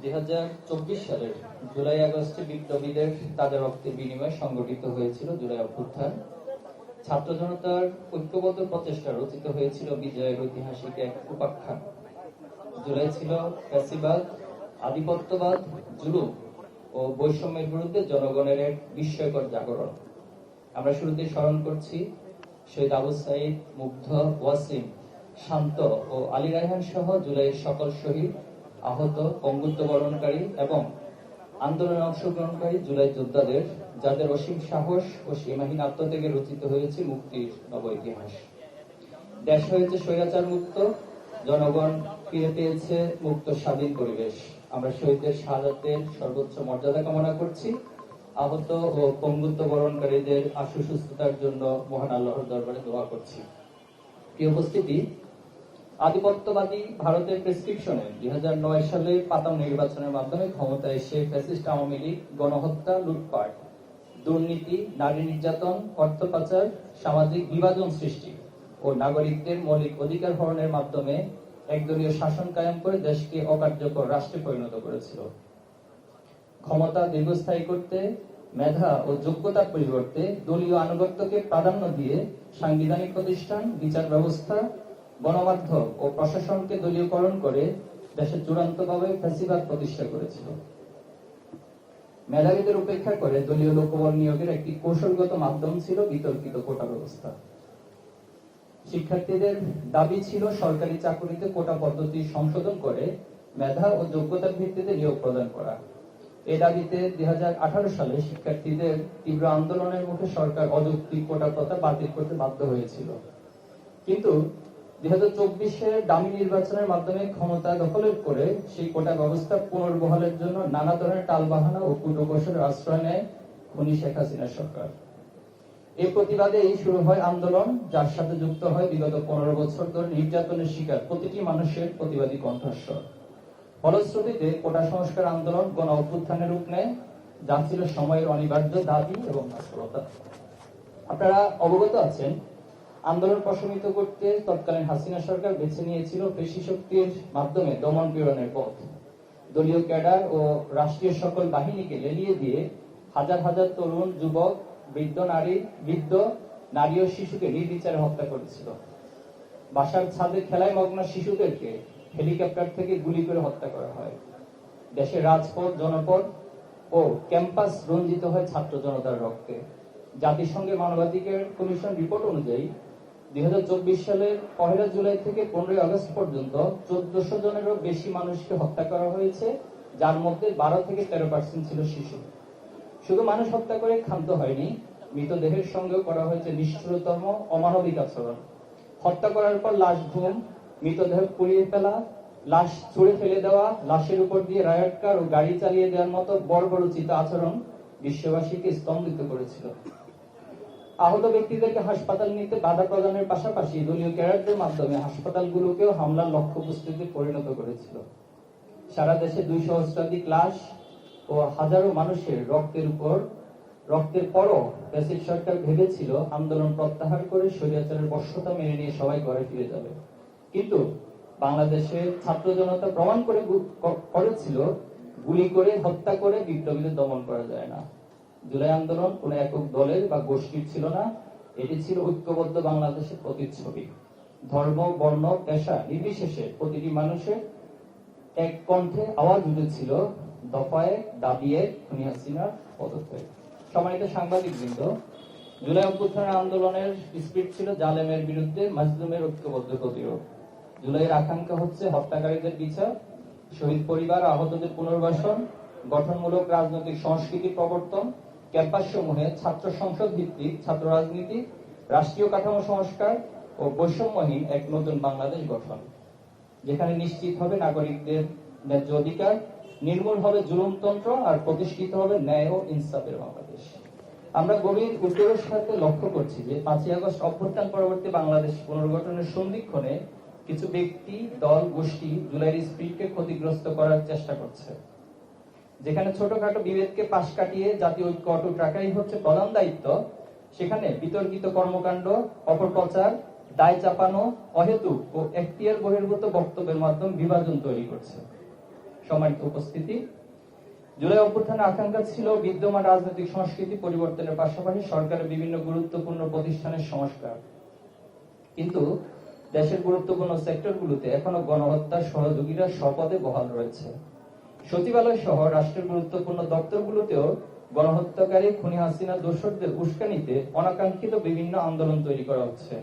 2024 সালের জুলাই আগস্টে বিপ্লবীদের তাজা রক্তের বিনিময়ে সংগঠিত হয়েছিল জুলাই অভ্যুত্থান। ছাত্র জনতার ঐক্যবদ্ধ প্রচেষ্টা রচিত হয়েছিল বিজয়ের ঐতিহাসিক এক উপাখ্যান। জুলাই ছিল ফ্যাসিবাদ, আধিপত্যবাদ, জুলুম ও বৈষম্যের বিরুদ্ধে জনগণের এক বিস্ময়কর জাগরণ। আমরা শুরুতে স্মরণ করছি শহীদ আবু সাইদ, মুগ্ধ, ওয়াসিম, শান্ত ও আলী রায়হান সহ জুলাইয়ের সকল শহীদ, আহত, পঙ্গুত্ব বরণকারী এবং আন্দোলনে অংশগ্রহণকারী জুলাই যোদ্ধাদের, যাদের অসীম সাহস ও সীমাহীন আত্মত্যাগে রচিত হয়েছে মুক্তির নব ইতিহাস। দেশ হয়েছে স্বৈরাচার মুক্ত, জনগণ ফিরে পেয়েছে মুক্ত স্বাধীন পরিবেশ। আমরা শহীদদের শাহাদাতের সর্বোচ্চ মর্যাদা কামনা করছি। আহত ও পঙ্গুত্ব বরণকারীদের আশু সুস্থতার জন্য মহান আল্লাহর দরবারে দোয়া করছি। প্রিয় উপস্থিতি, আধিপত্যবাদী ভারতের প্রেসক্রিপশনে 2009 সালে পাতাম নির্বাচনের মাধ্যমে ক্ষমতায় এসে ফ্যাসিস্ট আওয়ামী লীগ গণহত্যা, লুটপাট, দুর্নীতি, নারী নির্যাতন, অর্থ পাচার, সামাজিক বিভাজন সৃষ্টি ও নাগরিকদের মৌলিক অধিকার হরণের মাধ্যমে একদলীয় শাসন কায়েম করে দেশকে অকার্যকর রাষ্ট্রে পরিণত করেছিল। ক্ষমতা দীর্ঘস্থায়ী করতে মেধা ও যোগ্যতার পরিবর্তে দলীয় আনুগত্যকে প্রাধান্য দিয়ে সাংবিধানিক প্রতিষ্ঠান, বিচার ব্যবস্থা, গণমাধ্যম ও প্রশাসনকে দলীয়করণ করে দেশে চূড়ান্তভাবে ফ্যাসিবাদ প্রতিষ্ঠা করেছিল। মেধাবীদের উপেক্ষা করে দলীয় লোকবল নিয়োগের একটি কৌশলগত মাধ্যম ছিল বিতর্কিত কোটা ব্যবস্থা। শিক্ষার্থীদের দাবি ছিল সরকারি চাকরিতে কোটা পদ্ধতি সংশোধন করে মেধা ও যোগ্যতার ভিত্তিতে নিয়োগ প্রদান করা। এই দাবিতে 2018 সালে শিক্ষার্থীদের তীব্র আন্দোলনের মুখে সরকার অযৌক্তিক কোটা প্রথা বাতিল করতে বাধ্য হয়েছিল। কিন্তু 2024-এর দামি নির্বাচনের মাধ্যমে ক্ষমতা দখলের করে সেই কোটা ব্যবস্থা পুনর্বহালের জন্য নানা ধরনের টালবাহানা ও কূটকৌশলের আশ্রয় নেয় খুনি শেখ হাসিনা সরকার। এই প্রতিবাদে শুরু হয় আন্দোলন, যার সাথে যুক্ত হয় বিগত 15 বছর ধরে নির্যাতনের শিকার প্রতিটি মানুষের প্রতিবাদী কণ্ঠস্বর। ফলশ্রুতিতে কোটা সংস্কার আন্দোলন গণ অভ্যুত্থানের রূপ নেয়, যা ছিল সময়ের অনিবার্য দাবি এবং বাস্তবতা। আপনারা অবগত আছেন, আন্দোলন প্রশমিত করতে তৎকালীন হাসিনা সরকার বেছে নিয়েছিল পেশি শক্তির মাধ্যমে দমন পীড়নের পথ। দলীয় ক্যাডার ও রাষ্ট্রীয় সকল বাহিনীকে লেলিয়ে দিয়ে হাজার হাজার তরুণ, যুবক, বৃদ্ধ নারী ও শিশুকে নির্বিচারে হত্যা করেছিল। বাসার ছাদে খেলায় মগ্ন শিশুদেরকে হেলিকপ্টার থেকে গুলি করে হত্যা করা হয়। দেশের রাজপথ, জনপদ ও ক্যাম্পাস রঞ্জিত হয় ছাত্র জনতার রক্তে। জাতিসংঘের মানবাধিকার কমিশন রিপোর্ট অনুযায়ী 2024 সালের 1 জুলাই থেকে 15 আগস্ট পর্যন্ত 1400 জনেরও বেশি মানুষকে হত্যা করা হয়েছে, যার মধ্যে 12 থেকে 13% ছিল শিশু। শুধু মানুষ হত্যা করে ক্ষান্ত হয়নি, মৃতদেহের সঙ্গেও করা হয়েছে নিষ্ঠুরতম অমানবিক আচরণ। হত্যা করার পর লাশ গুম, মৃতদেহ পুড়িয়ে ফেলা, লাশ ছুঁড়ে ফেলে দেওয়া, লাশের উপর দিয়ে রায়ট কার ও গাড়ি চালিয়ে দেওয়ার মতো বর্বরোচিত আচরণ বিশ্ববাসীকে স্তম্ভিত করেছিল। আহত ব্যক্তিদেরকে হাসপাতাল নিতে বাধা প্রদানের পাশাপাশি দলীয় ক্যাডারদের মাধ্যমে হাসপাতালগুলোকেও হামলার লক্ষ্যবস্তুতে পরিণত করেছিল। সারা দেশে 200 সহস্রাধিক লাশ ও হাজারো মানুষের রক্তের পরও ফ্যাসিস্ট সরকার ভেবেছিল আন্দোলন প্রত্যাহার করে স্বৈরাচারের বশ্যতা মেনে নিয়ে সবাই ঘরে ফিরে যাবে। কিন্তু বাংলাদেশের ছাত্র জনতা প্রমাণ করেছিল গুলি করে, হত্যা করে বিপ্লবীদের দমন করা যায় না। জুলাই আন্দোলন কোন একক দলের বা গোষ্ঠীর ছিল না, এটি ছিল ঐক্যবদ্ধ বাংলাদেশের প্রতিচ্ছবি। ধর্ম, বর্ণ, পেশা নির্বিশেষে প্রতিটি মানুষের এক কণ্ঠে আওয়াজ উঠেছিল দফায়, দাবিয়ে খুনি হাসিনার পদত্যাগ। সম্মানিত সাংবাদিকবৃন্দ, জুলাই অভ্যুত্থানের আন্দোলনের স্পিরিট ছিল জালেমের বিরুদ্ধে মাজলুমের ঐক্যবদ্ধ প্রতিরোধ। জুলাইয়ের আকাঙ্ক্ষা হচ্ছে হত্যাকারীদের বিচার, শহীদ পরিবার, আহতদের পুনর্বাসন, গঠনমূলক রাজনৈতিক সংস্কৃতি প্রবর্তন, ক্যাম্পাস সমূহে ছাত্র সংসদ ভিত্তিক ছাত্র রাজনীতি, রাষ্ট্রীয় কাঠামো সংস্কার ও বৈষম্যহীন এক নতুন বাংলাদেশ গঠন, যেখানে নিশ্চিত হবে নাগরিকদের ন্যায্য অধিকার, নির্মূল হবে জুলুমতন্ত্র আর প্রতিষ্ঠিত হবে ন্যায় ও ইনসাফের বাংলাদেশ। আমরা গভীর উদ্বেগের সাথে লক্ষ্য করছি যে 5 আগস্ট অভ্যুত্থান পরবর্তী বাংলাদেশ পুনর্গঠনের সন্ধিক্ষণে কিছু ব্যক্তি, দল, গোষ্ঠী জুলাইয়ের স্পিরিটকে ক্ষতিগ্রস্ত করার চেষ্টা করছে। যেখানে ছোটখাটো বিভেদকে পাশ কাটিয়ে জাতীয় ঐক্য অটুট রাখাই হচ্ছে প্রধান দায়িত্ব, সেখানে বিতর্কিত কর্মকাণ্ড, অপপ্রচার, দায় চাপানো, অহেতুক ও এখতিয়ার বহির্ভূত বক্তব্যের মাধ্যমে বিভাজন তৈরি করছে। সম্মানিত উপস্থিতি, জুলাই অভ্যুত্থানের আকাঙ্ক্ষা ছিল বিদ্যমান রাজনৈতিক সংস্কৃতি পরিবর্তনের পাশাপাশি সরকারের বিভিন্ন গুরুত্বপূর্ণ প্রতিষ্ঠানের সংস্কার। কিন্তু দেশের গুরুত্বপূর্ণ সেক্টরগুলোতে এখনো গণহত্যার সহযোগীরা স্বপদে বহাল রয়েছে। সচিবালয় সহ রাষ্ট্রের গুরুত্বপূর্ণ দপ্তরগুলোতেও গণহত্যাকারী খুনি হাসিনা দোসরদের উস্কানিতে অনাকাঙ্ক্ষিত বিভিন্ন আন্দোলন তৈরি করা হচ্ছে।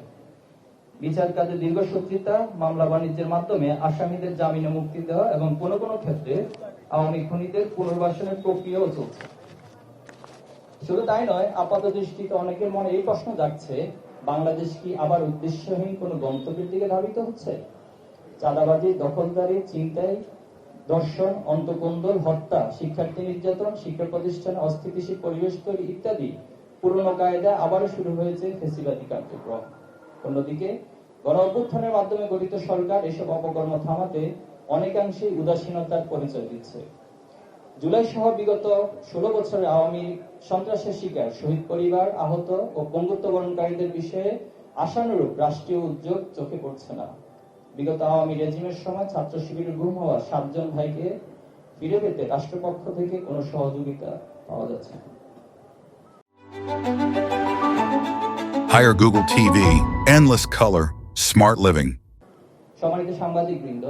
বিচার কাজে দীর্ঘসূত্রিতা, মামলা বাণিজ্যের মাধ্যমে আসামিদের জামিনে মুক্তি দেওয়া এবং কোনো কোনো ক্ষেত্রে আওয়ামী খুনিদের পুনর্বাসনের প্রক্রিয়াও চলছে। শুধু তাই নয়, আপাত দৃষ্টিতে অনেকের মনে এই প্রশ্ন জাগছে, বাংলাদেশ কি আবার উদ্দেশ্যহীন কোন গন্তব্যের দিকে ধাবিত হচ্ছে? চাঁদাবাজি, দখলদারি, ছিনতাই, ধর্ষণ, অন্তঃকন্দল, হত্যা, শিক্ষার্থী নির্যাতন, শিক্ষা প্রতিষ্ঠানে অস্থিতিশীল পরিবেশ তৈরি ইত্যাদি পুরনো কায়দা আবারও শুরু হয়েছে ফ্যাসিবাদী কার্যক্রম। অন্যদিকে গণ অভ্যুত্থানের মাধ্যমে গঠিত সরকার এসব অপকর্ম থামাতে অনেকাংশেই উদাসীনতার পরিচয় দিচ্ছে। জুলাই সহ বিগত 16 বছরে আওয়ামী সন্ত্রাসের শিকার শহীদ পরিবার, আহত ও পঙ্গুত্ব বরণকারীদের বিষয়ে আশানুরূপ রাষ্ট্রীয় উদ্যোগ চোখে পড়ছে না। বিগত আওয়ামী রেজিমের সময় ছাত্র শিবিরে গুম হওয়া 7 জন ভাইকে ফিরে পেতে রাষ্ট্রপক্ষ থেকে কোনো সহযোগিতা পাওয়া যাচ্ছে না। Hire Google TV, endless color, smart living. সম্মানিত সাংবাদিকবৃন্দ,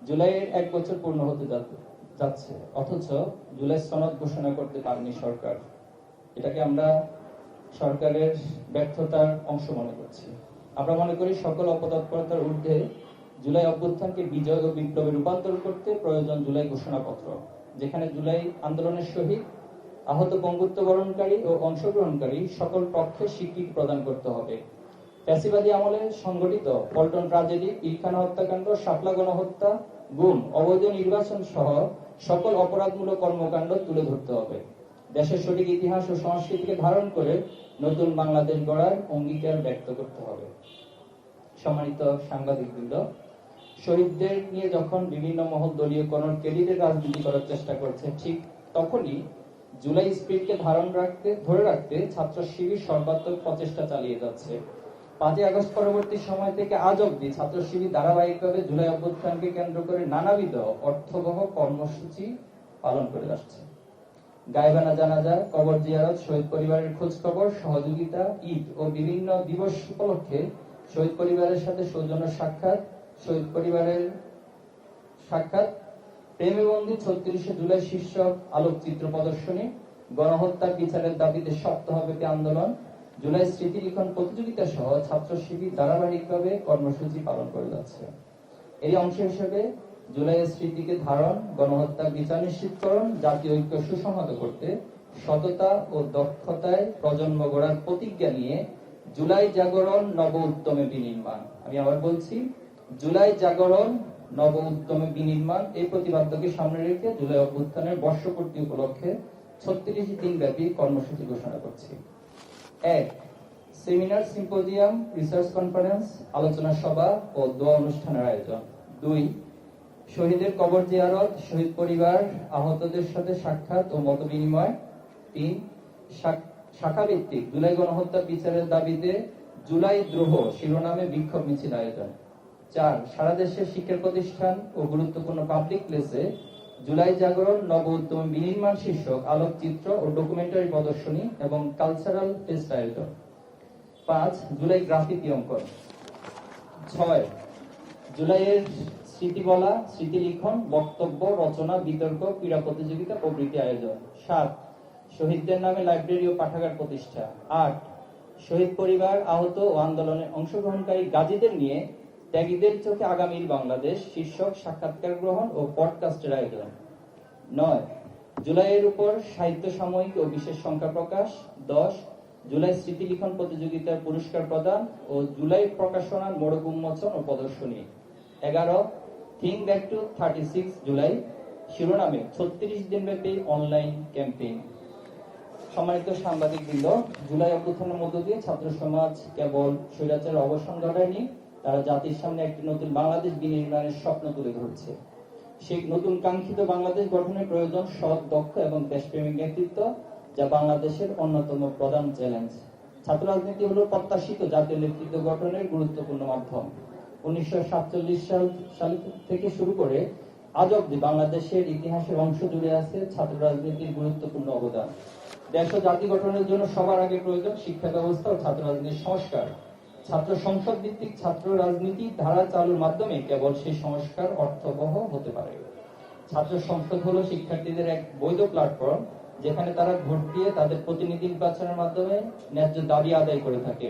জুলাইয়ের 1 বছর পূর্ণ হতে যাচ্ছে, অথচ জুলাই সনদ ঘোষণা করতে পারেনি সরকার। এটাকে আমরা সরকারের ব্যর্থতার অংশ মনে করছি। আমরা মনে করি সকল অপতৎপরতার ঊর্ধ্বে জুলাই অভ্যুত্থানকে বিজয় ও বিপ্লবে রূপান্তর করতে প্রয়োজন জুলাই ঘোষণাপত্র, যেখানে জুলাই আন্দোলনের শহীদ, আহত, পঙ্গুত্ব বরণকারী ও অংশগ্রহণকারী সকল পক্ষে স্বীকৃতি প্রদান করতে হবে। ফ্যাসিবাদী আমলে সংগঠিত পল্টন ট্রাজেডি, পিলখানা হত্যাকাণ্ড, শাপলা গণহত্যা, গুম, অবৈধ নির্বাচন সহ সকল অপরাধমূলক কর্মকাণ্ড তুলে ধরতে হবে। দেশের সঠিক ইতিহাস ও সংস্কৃতিকে ধারণ করে নতুন বাংলাদেশ গড়ার অঙ্গীকার ব্যক্ত করতে হবে। সম্মানিত সাংবাদিকবৃন্দ, শহীদদের নিয়ে যখন বিভিন্ন মহল দলীয়করণ, ক্রেডিটের রাজনীতি করার চেষ্টা করছে, ঠিক তখনই জুলাই স্পিরিটকে ধরে রাখতে ছাত্র শিবির সর্বাত্মক প্রচেষ্টা চালিয়ে যাচ্ছে। 5ই আগস্ট পরবর্তী সময় থেকে আজ অবধি ছাত্র শিবির ধারাবাহিকভাবে জুলাই অভ্যুত্থানকে কেন্দ্র করে নানাবিধ অর্থবহ কর্মসূচি পালন করে আসছে। গায়েবানা জানাজা, কবর জিয়ারত, শহীদ পরিবারের খোঁজ খবর, সহযোগিতা, ঈদ ও বিভিন্ন দিবস উপলক্ষে শহীদ পরিবারের সাথে সৌজন্য সাক্ষাৎ, শহীদ পরিবারের সাক্ষাৎ, প্রেমে বন্ধু 36শে জুলাই শীর্ষক আলোকচিত্র প্রদর্শনী, গণহত্যার বিচারের দাবিতে সপ্তাহব্যাপী আন্দোলন, জুলাই স্মৃতি লিখন প্রতিযোগিতা সহ ছাত্র শিবির ধারাবাহিকভাবে কর্মসূচি পালন করে যাচ্ছে। এর অংশ হিসেবে জুলাইয়ের স্মৃতিকে ধারণ, গণহত্যার বিচার নিশ্চিতকরণ, জাতীয় ঐক্য সুসংহত করতে সততা ও দক্ষতায় প্রজন্ম গড়ার প্রতিজ্ঞা নিয়ে জুলাই জাগরণ নব উদ্যমে বিনির্মাণ, আমি আবার বলছি, জুলাই জাগরণ নব উদ্যমে বিনির্মাণ, এই প্রতিপাদ্যকে সামনে রেখে জুলাই অভ্যুত্থানের বর্ষপূর্তি উপলক্ষে 36 দিন ব্যাপী কর্মসূচি ঘোষণা করছি। 1. সেমিনার, সিম্পোজিয়াম, রিসার্চ কনফারেন্স, আলোচনা সভা ও দোয়া অনুষ্ঠানের আয়োজন। 2. শহীদের কবর জিয়ারত, শহীদ পরিবার, আহতদের সাথে সাক্ষাৎ ও মত বিনিময়। 3. শাখাভিত্তিক জুলাই গণহত্যা বিচারের দাবিতে জুলাই দ্রোহ শিরোনামে বিক্ষোভ মিছিল আয়োজন। 4. সারা দেশের শিক্ষা প্রতিষ্ঠান ও গুরুত্বপূর্ণ পাবলিক প্লেসে জুলাই জাগরণ নব উদ্যমে বিনির্মাণ শীর্ষক আলোকচিত্র ও ডকুমেন্টারি প্রদর্শনী এবং কালচারাল ফেস্ট আয়োজন। 5. জুলাই গ্রাফিতি অঙ্কন। 6. জুলাইয়ের স্মৃতি বলা, স্মৃতি লিখন, বক্তব্য, রচনা, বিতর্ক, ক্রীড়া প্রতিযোগিতা প্রভৃতি আয়োজন। 7. শহীদদের নামে লাইব্রেরি ও পাঠাগার প্রতিষ্ঠা। 8. শহীদ পরিবার, আহত ও আন্দোলনে অংশগ্রহণকারী গাজীদের নিয়ে ত্যাগীদের চোখে আগামীর বাংলাদেশ শীর্ষক সাক্ষাৎকার গ্রহণ ও পডকাস্টের আয়োজন। 9. জুলাইয়ের উপর সাহিত্য সাময়িক ও বিশেষ সংখ্যা প্রকাশ। 10. জুলাই স্মৃতি লিখন প্রতিযোগিতার পুরস্কার প্রদান ও জুলাই প্রকাশনার মোড়ক উন্মোচন ও প্রদর্শনী। 11. থিঙ্ক ব্যাক টু 36 জুলাই শিরোনামে 36 দিনব্যাপী অনলাইন ক্যাম্পেইন। সম্মানিত সাংবাদিকবৃন্দ, জুলাই অভ্যুত্থানের মধ্য দিয়ে ছাত্র সমাজ কেবল স্বৈরাচারের অবসান ঘটায়নি, তারা জাতির সামনে একটি নতুন বাংলাদেশ বিনির্মাণের স্বপ্ন তুলে ধরছে। সেই নতুন কাঙ্ক্ষিত বাংলাদেশ গঠনের প্রয়োজন সৎ, দক্ষ এবং দেশপ্রেমিক নেতৃত্ব, যা বাংলাদেশের অন্যতম প্রধান চ্যালেঞ্জ। ছাত্র রাজনীতি হল প্রত্যাশিত জাতীয় নেতৃত্ব গঠনের গুরুত্বপূর্ণ মাধ্যম। 1947 সাল থেকে শুরু করে আজ অব্দি বাংলাদেশের ইতিহাসের অংশ জুড়ে আছে ছাত্র রাজনীতির গুরুত্বপূর্ণ অবদান। দেশ ও জাতি গঠনের জন্য সবার আগে প্রয়োজন শিক্ষা ব্যবস্থা ও ছাত্র রাজনীতির সংস্কার। ছাত্র সংসদ ভিত্তিক ছাত্র রাজনীতি ধারা চালুর মাধ্যমে কেবল সেই সংস্কার অর্থবহ হতে পারে। ছাত্র সংসদ হলো শিক্ষার্থীদের এক বৈধ প্ল্যাটফর্ম, যেখানে তারা ভোট দিয়ে তাদের প্রতিনিধি নির্বাচনের মাধ্যমে ন্যায্য দাবি আদায় করে থাকে।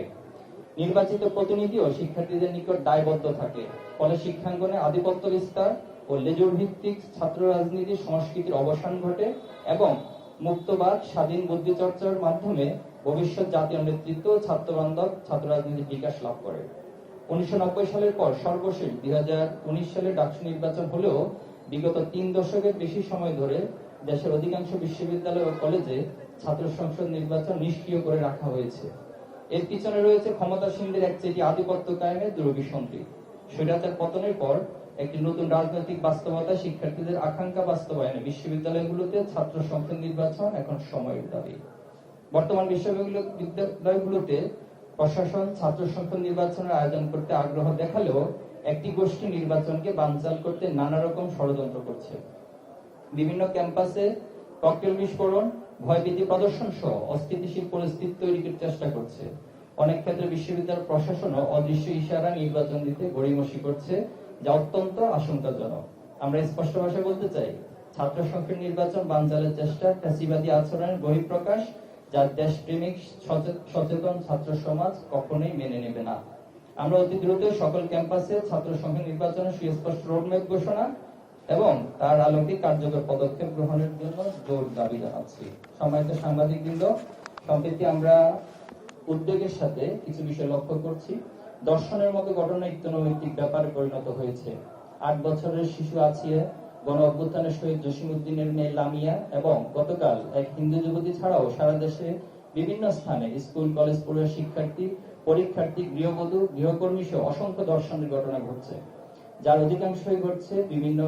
নির্বাচিত প্রতিনিধিও শিক্ষার্থীদের নিকট দায়বদ্ধ থাকে। ফলে শিক্ষাঙ্গনে আধিপত্য বিস্তার ও লেজুর ভিত্তিক ছাত্র রাজনীতির সংস্কৃতির অবসান ঘটে এবং মুক্তবাদ স্বাধীন বুদ্ধি চর্চার মাধ্যমে ভবিষ্যৎ জাতীয় নেতৃত্ব ছাত্র বান্ধব ছাত্র রাজনীতির বিকাশ লাভ করে। 1990 সালের পর সর্বশেষ 2019 সালে ডাকসু নির্বাচন হলেও বিগত 3 দশকের বেশি সময় ধরে দেশের অধিকাংশ বিশ্ববিদ্যালয় ও কলেজে ছাত্র সংসদ নির্বাচন নিষ্ক্রিয় করে রাখা হয়েছে। এর পিছনে রয়েছে ক্ষমতাসীনদের একচেটিয়া আধিপত্য কায়েমের দুরভিসন্ধি। স্বৈরাচার পতনের পর একটি নতুন রাজনৈতিক বাস্তবতা শিক্ষার্থীদের আকাঙ্ক্ষা বাস্তবায়নে বিশ্ববিদ্যালয়গুলোতে ছাত্র সংসদ নির্বাচন এখন সময়ের দাবি। বর্তমান বিশ্ববিদ্যালয়গুলোতে প্রশাসন ছাত্র সংসদ নির্বাচনের আয়োজন করতে আগ্রহ দেখালেও একটি গোষ্ঠী নির্বাচনকে বানচাল করতে নানা রকম ষড়যন্ত্র করছে। বিভিন্ন ক্যাম্পাসে ককটেল বিস্ফোরণ, ভয়ভীতি প্রদর্শন সহ অস্থিতিশীল পরিস্থিতি তৈরির চেষ্টা করছে। অনেক ক্ষেত্রে বিশ্ববিদ্যালয় প্রশাসনও অদৃশ্য ইশারা নির্বাচন দিতে গড়িমসি করছে, যা অত্যন্ত আশঙ্কাজনক। আমরা স্পষ্ট ভাষায় বলতে চাই, ছাত্র সংসদ নির্বাচন বানচালের চেষ্টা ফ্যাসিবাদী আচরণের বহিঃপ্রকাশ, যা দেশপ্রেমিক সচেতন ছাত্র সমাজ কখনোই মেনে নেবে না। আমরা অতি দ্রুত সকল ক্যাম্পাসে ছাত্র সংসদ নির্বাচনের সুস্পষ্ট রোডম্যাপ ঘোষণা এবং তার আলোকে কার্যকর পদক্ষেপ গ্রহণের জন্য জোর দাবি জানাচ্ছি। সম্মানিত সাংবাদিকবৃন্দ, সম্প্রতি আমরা উদ্বেগের সাথে কিছু বিষয় লক্ষ্য করছি। দর্শনের মতো ঘটনা ইত্যনৈতিক ব্যাপারে পরিণত হয়েছে। 8 বছরের শিশু আছিয়া, গণ অভ্যুত্থানের শহীদ জসিমউদ্দিনের মেয়ে লামিয়া এবং গতকাল এক হিন্দু যুবতী ছাড়াও সারা দেশে বিভিন্ন স্থানে স্কুল কলেজ পড়ুয়া শিক্ষার্থী, পরীক্ষার্থী, গৃহবধূ, গৃহকর্মী সহ অসংখ্য ধর্ষণের ঘটনা ঘটছে, যার অধিকাংশই ঘটছে বিভিন্ন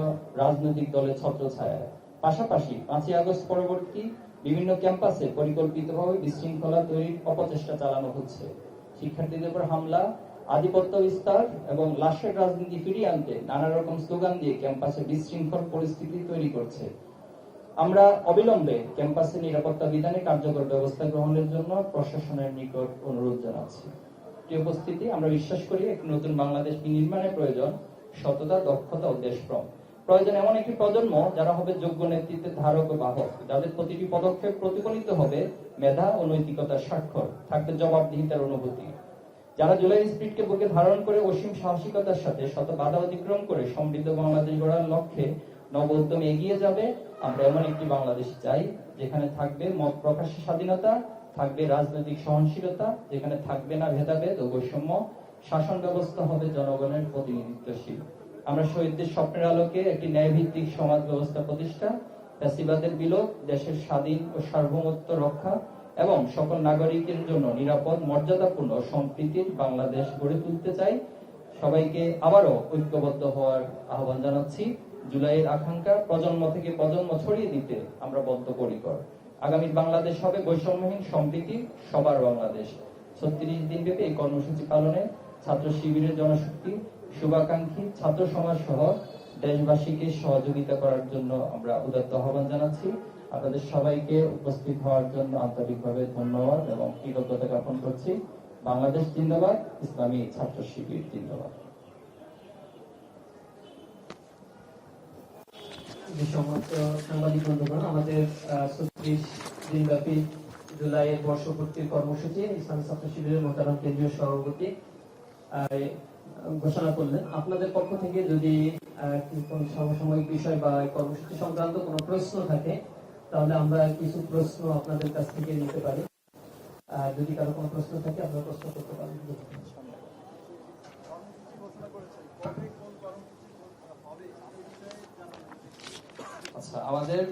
রাজনৈতিক দলের ছত্রছায়ায়। পাশাপাশি 5ই আগস্ট পরবর্তী বিভিন্ন ক্যাম্পাসে পরিকল্পিতভাবে বিশৃঙ্খলা তৈরির অপচেষ্টা চালানো হচ্ছে। শিক্ষার্থীদের উপর হামলা, আধিপত্য বিস্তার এবং লাশের রাজনীতি ফিরিয়ে আনতে নানা রকম স্লোগান দিয়ে ক্যাম্পাসে বিশৃঙ্খল পরিস্থিতি তৈরি করছে। আমরা অবিলম্বে ক্যাম্পাসে নিরাপত্তা বিধানে কার্যকর ব্যবস্থা গ্রহণের জন্য প্রশাসনের নিকট অনুরোধ জানাচ্ছি। প্রিয় উপস্থিতি, আমরা বিশ্বাস করি একটি নতুন বাংলাদেশ নির্মাণের প্রয়োজন সততা, দক্ষতা ও দেশপ্রেম। প্রয়োজন এমন একটি প্রজন্ম যারা হবে যোগ্য নেতৃত্বের ধারক ও বাহক, যাদের প্রতিটি পদক্ষেপ প্রতিফলিত হবে মেধা ও নৈতিকতার স্বাক্ষর, থাকবে জবাবদিহিতার অনুভূতি। যারা জুলাই স্পিরিটকে বুকে ধারণ করে অসীম সাহসিকতার সাথে শত বাধা অতিক্রম করে সমৃদ্ধ বাংলাদেশ গড়ার লক্ষ্যে নব উদ্যমে এগিয়ে যাবে। আমরা এমন একটি বাংলাদেশ চাই যেখানে থাকবে মত প্রকাশের স্বাধীনতা, থাকবে রাজনৈতিক সহনশীলতা, যেখানে থাকবে না ভেদাভেদ ও বৈষম্য, শাসন ব্যবস্থা হবে জনগণের প্রতিনিধিত্বশীল। আমরা শহীদদের স্বপ্নের আলোকে একটি ন্যায়ভিত্তিক সমাজ ব্যবস্থা প্রতিষ্ঠা, ফ্যাসিবাদের বিলোপ, দেশের স্বাধীন ও সার্বভৌমত্ব রক্ষা এবং সকল নাগরিকের জন্য নিরাপদ, মর্যাদাপূর্ণ, সম্প্রীতির বাংলাদেশ গড়ে তুলতে চাই। সবাইকে আবারও ঐক্যবদ্ধ হওয়ার আহ্বান জানাচ্ছি। জুলাইয়ের আকাঙ্ক্ষা প্রজন্ম থেকে প্রজন্ম ছড়িয়ে দিতে আমরা বদ্ধপরিকর। আগামী বাংলাদেশ হবে বৈষম্যহীন, সম্প্রীতি, সবার বাংলাদেশ। 36 দিনব্যাপী এই কর্মসূচি পালনে ছাত্র শিবিরের জনশক্তি, শুভাকাঙ্ক্ষী ছাত্র সমাজ সহ দেশবাসীকে সহযোগিতা করার জন্য আমরা উদাত্ত আহ্বান জানাচ্ছি। আপনাদের সবাইকে উপস্থিত হওয়ার জন্য আন্তরিকভাবে ধন্যবাদ এবং কৃতজ্ঞতা জ্ঞাপন করছি। বাংলাদেশ জিন্দাবাদ, ইসলামী ছাত্র শিবির জিন্দাবাদ। সমস্ত সাংবাদিক বন্ধুগণ, আমাদের 36 দিনব্যাপী জুলাইয়ের বর্ষপূর্তির কর্মসূচি ইসলামী ছাত্র শিবিরের মোহতারাম কেন্দ্রীয় সভাপতি ঘোষণা করলেন। আপনাদের পক্ষ থেকে যদি কোন সমসাময়িক বিষয় বা কর্মসূচি সংক্রান্ত কোনো প্রশ্ন থাকে, তাহলে আমরা কিছু প্রশ্ন আপনাদের কাছ থেকে নিতে পারি। যদি কারো কোনো প্রশ্ন থাকে আপনারা প্রশ্ন করতে পারেন। আচ্ছা, আমাদের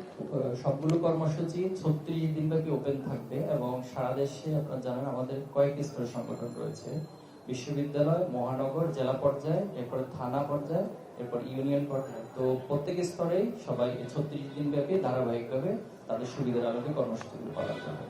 সবগুলো কর্মসূচি 36 দিনব্যাপী ওপেন থাকবে এবং সারা দেশে আপনারা জানেন আমাদের কয়েক স্তরের সংগঠন রয়েছে। বিশ্ববিদ্যালয়, মহানগর, জেলা পর্যায়ে, এরপর থানা পর্যায়ে, এরপর ইউনিয়ন পর্যায়ে। তো প্রত্যেক স্তরেই সবাই 36 দিনব্যাপী ধারাবাহিকভাবে তাদের সুবিধার আলোকে কর্মসূচিগুলো পালন করবে।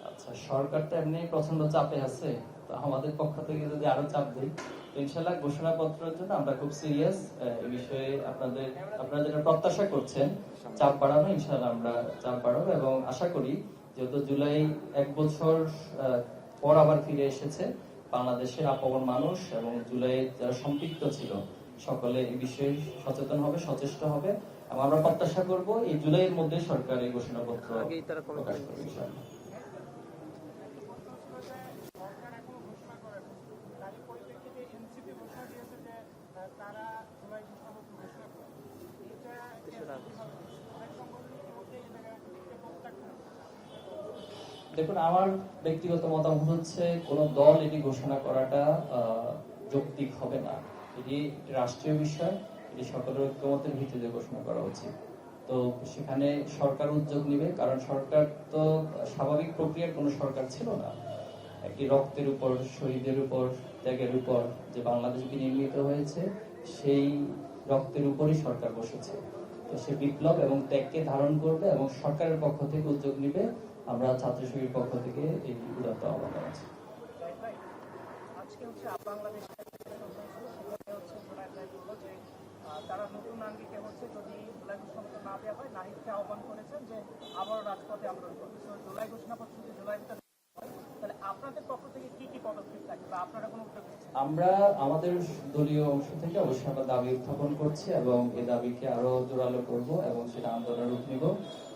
আচ্ছা, সরকার তো এমনি প্রচন্ড চাপে আছে, তো আমাদের পক্ষ থেকে যদি আরো চাপ দিই, তো ইনশাল্লাহ ঘোষণাপত্রের জন্য আমরা খুব সিরিয়াস এই বিষয়ে। আপনারা যেটা প্রত্যাশা করছেন চাপ বাড়ানো, ইনশাল্লাহ আমরা চাপ বাড়াবো এবং আশা করি যেহেতু জুলাই 1 বছর পর আবার ফিরে এসেছে বাংলাদেশের আপন মানুষ, এবং জুলাই যারা সম্পৃক্ত ছিল সকলে এই বিষয়ে সচেতন হবে, সচেষ্ট হবে, এবং আমরা প্রত্যাশা করব এই জুলাইয়ের মধ্যে সরকার এই ঘোষণাপত্র প্রকাশ করবে ইনশাল্লাহ। দেখুন, আমার ব্যক্তিগত মতামত হচ্ছে কোন দল এটি ঘোষণা করাটা যৌক্তিক হবে না। এটি রাষ্ট্রীয় বিষয়, এটি সকলের ঐক্যমতের ভিত্তিতে ঘোষণা করা উচিত। তো সেখানে সরকার উদ্যোগ নিবে, কারণ সরকার তো স্বাভাবিক প্রক্রিয়ার কোনো সরকার ছিল না। একটি রক্তের উপর, শহীদের উপর, ত্যাগের উপর যে বাংলাদেশকে নির্মিত হয়েছে, সেই রক্তের উপরই সরকার বসেছে। তো সে বিপ্লব এবং ত্যাগকে ধারণ করবে এবং সরকারের পক্ষ থেকে উদ্যোগ নিবে। আমরা ছাত্র শিবির পক্ষ থেকে এই উদাত্ত আহ্বান জানাচ্ছি। তারা নতুন আঙ্গিকে হচ্ছে যদি জুলাই ঘোষণাপত্র না দেওয়া হয়, নাহিদকে আহ্বান করেছেন যে আবারও রাজপথে আন্দোলন করবে। জুলাই ঘোষণাপত্র যদি জুলাই ভিতরে তাহলে আপনাদের পক্ষ থেকে কি কি পদক্ষেপ থাকবে বা আপনারা কোনো উদ্যোগ নিচ্ছেন? আমরা আমাদের দলীয় অংশ থেকে অবশ্যই আমরা দাবি উত্থাপন করছি এবং এই দাবিকে আরো জোরালো করব এবং সেটা আন্দোলনের রূপ নিব।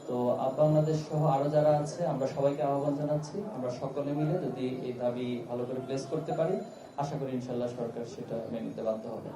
তো বাংলাদেশ সহ আরো যারা আছে আমরা সবাইকে আহ্বান জানাচ্ছি, আমরা সকলে মিলে যদি এই দাবি ভালো করে প্লেস করতে পারি, আশা করি ইনশাল্লাহ সরকার সেটা মেনে নিতে বাধ্য হবে।